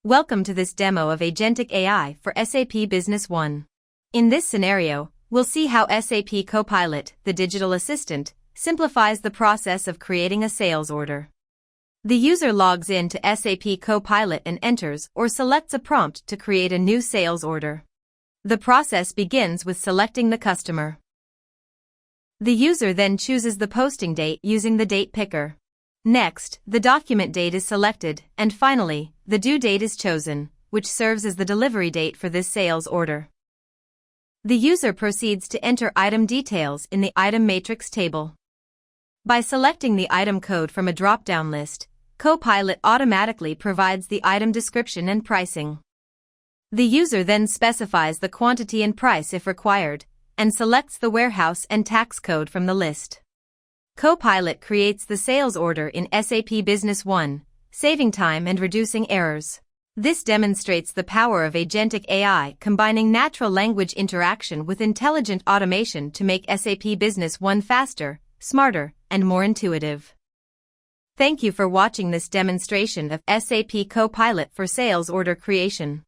Welcome to this demo of Agentic AI for SAP Business One. In this scenario, we'll see how SAP Copilot, the digital assistant, simplifies the process of creating a sales order. The user logs in to SAP Copilot and enters or selects a prompt to create a new sales order. The process begins with selecting the customer. The user then chooses the posting date using the date picker. Next, the document date is selected, and finally, the due date is chosen, which serves as the delivery date for this sales order. The user proceeds to enter item details in the item matrix table. By selecting the item code from a drop-down list, Copilot automatically provides the item description and pricing. The user then specifies the quantity and price if required, and selects the warehouse and tax code from the list. Copilot creates the sales order in SAP Business One, saving time and reducing errors. This demonstrates the power of Agentic AI combining natural language interaction with intelligent automation to make SAP Business One faster, smarter, and more intuitive. Thank you for watching this demonstration of SAP Copilot for sales order creation.